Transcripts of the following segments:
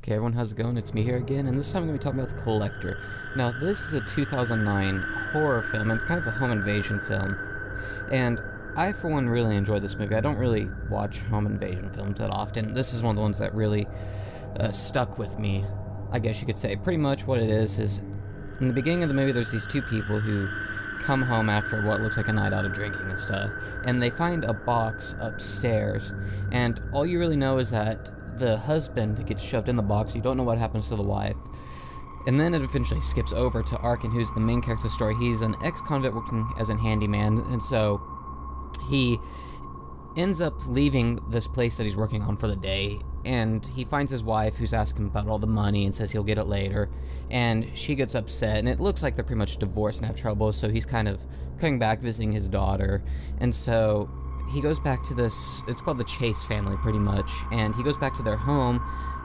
Okay, everyone, how's it going? It's me here again, and this time I'm going to be talking about The Collector. Now, this is a 2009 horror film, and it's kind of a home invasion film. And I, for one, really enjoyed this movie. I don't really watch home invasion films that often. This is one of the ones that really stuck with me, I guess you could say. Pretty much what it is in the beginning of the movie, there's these two people who come home after what looks like a night out of drinking and stuff, and they find a box upstairs, and all you really know is that the husband gets shoved in the box. You don't know what happens to the wife. And then it eventually skips over to Arkin, who's the main character of the story. He's an ex-convict working as a handyman, and so he ends up leaving this place that he's working on for the day, and he finds his wife, who's asking him about all the money and says he'll get it later, and she gets upset, and it looks like they're pretty much divorced and have trouble, so he's kind of coming back, visiting his daughter, and so he goes back to this, it's called the Chase family, pretty much, and he goes back to their home,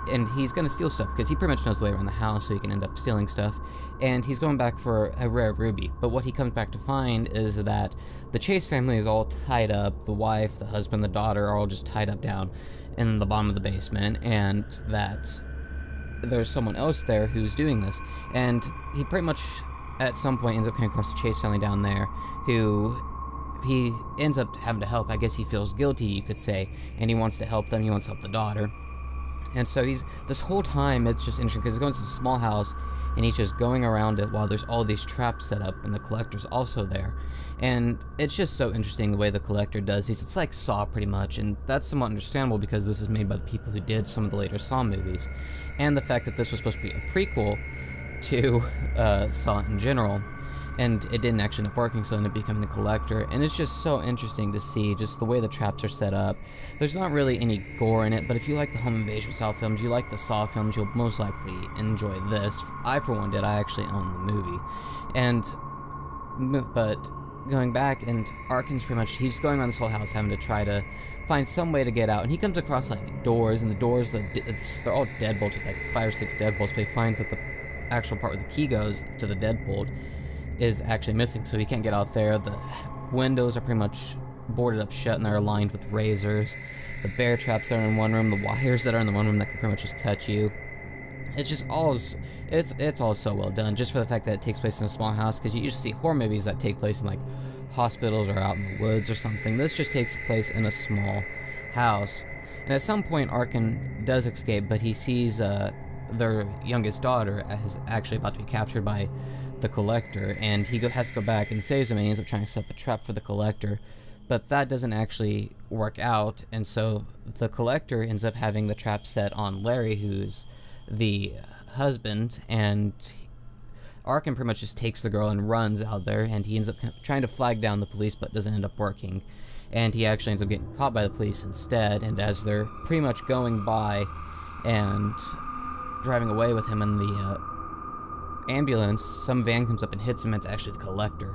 and he's gonna steal stuff, because he pretty much knows the way around the house, so he can end up stealing stuff, and he's going back for a rare ruby, but what he comes back to find is that the Chase family is all tied up, the wife, the husband, the daughter are all just tied up down in the bottom of the basement, and that there's someone else there who's doing this, and he pretty much, at some point, ends up coming across the Chase family down there, who he ends up having to help. I guess he feels guilty, you could say, and he wants to help them, he wants to help the daughter. And so this whole time, it's just interesting, because he's going to a small house, and he's just going around it while there's all these traps set up, and the Collector's also there. And it's just so interesting the way the Collector does these. It's like Saw, pretty much, and that's somewhat understandable, because this is made by the people who did some of the later Saw movies. And the fact that this was supposed to be a prequel to Saw in general, and it didn't actually end up working, so it ended up becoming the Collector, and it's just so interesting to see just the way the traps are set up. There's not really any gore in it, but if you like the home invasion style films, you like the Saw films, you'll most likely enjoy this. I, for one, did. I actually own the movie. But going back, and Arkin's pretty much, he's going around this whole house having to try to find some way to get out, and he comes across, like, doors, and the doors, they're all deadbolts with, like, 5 or 6 deadbolts, but he finds that the actual part where the key goes to the deadbolt is actually missing, so he can't get out there. The windows are pretty much boarded up shut, and they're lined with razors. The bear traps that are in one room, the wires that are in the one room that can pretty much just cut you. It's just all, it's all so well done, just for the fact that it takes place in a small house, because you usually see horror movies that take place in, like, hospitals or out in the woods or something. This just takes place in a small house. And at some point, Arkin does escape, but he sees their youngest daughter is actually about to be captured by the Collector, and he has to go back and saves him, and he ends up trying to set up a trap for the Collector, but that doesn't actually work out, and so the Collector ends up having the trap set on Larry, who's the husband, and Arkin pretty much just takes the girl and runs out there, and he ends up trying to flag down the police, but doesn't end up working, and he actually ends up getting caught by the police instead, and as they're pretty much going by and driving away with him in the ambulance, some van comes up and hits him, and it's actually the Collector,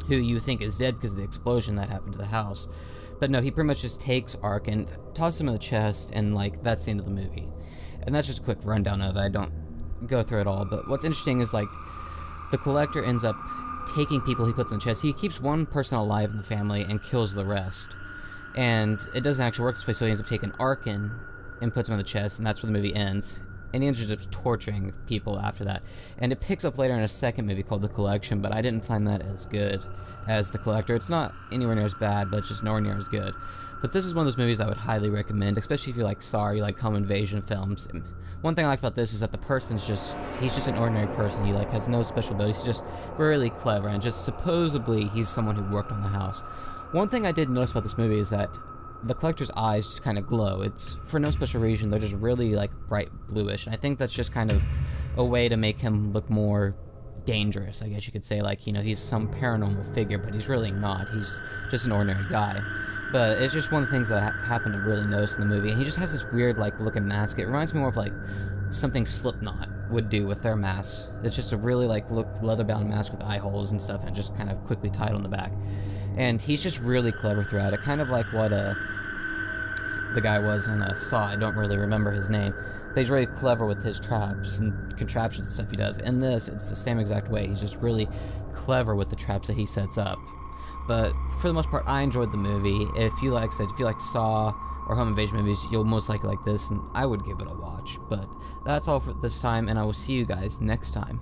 who you think is dead because of the explosion that happened to the house. But no, he pretty much just takes Arkin, tosses him in the chest, and, like, that's the end of the movie. And that's just a quick rundown of it. I don't go through it all, but what's interesting is, like, the Collector ends up taking people he puts in the chest. He keeps one person alive in the family and kills the rest. And it doesn't actually work this way, so he ends up taking Arkin and puts him in the chest, and that's where the movie ends. And he ends up torturing people after that. And it picks up later in a second movie called The Collection, but I didn't find that as good as The Collector. It's not anywhere near as bad, but it's just nowhere near as good. But this is one of those movies I would highly recommend, especially if you like Saw, you like home invasion films. And one thing I like about this is that the person's he's just an ordinary person. He, like, has no special abilities. He's just really clever, and just supposedly he's someone who worked on the house. One thing I did notice about this movie is that the Collector's eyes just kind of glow. It's for no special reason. They're just really, like, bright bluish. And I think that's just kind of a way to make him look more dangerous, I guess you could say. Like, you know, he's some paranormal figure, but he's really not. He's just an ordinary guy. But it's just one of the things that I happened to really notice in the movie. And he just has this weird, like, looking mask. It reminds me more of, like, something Slipknot would do with their masks. It's just a really, like, leather-bound mask with eye holes and stuff, and just kind of quickly tied on the back. And he's just really clever throughout it, kind of like what the guy was in Saw. I don't really remember his name, but he's really clever with his traps and contraptions and stuff he does. In this, it's the same exact way. He's just really clever with the traps that he sets up. But for the most part, I enjoyed the movie. If you like Saw or home invasion movies, you'll most likely like this, and I would give it a watch. But that's all for this time, and I will see you guys next time.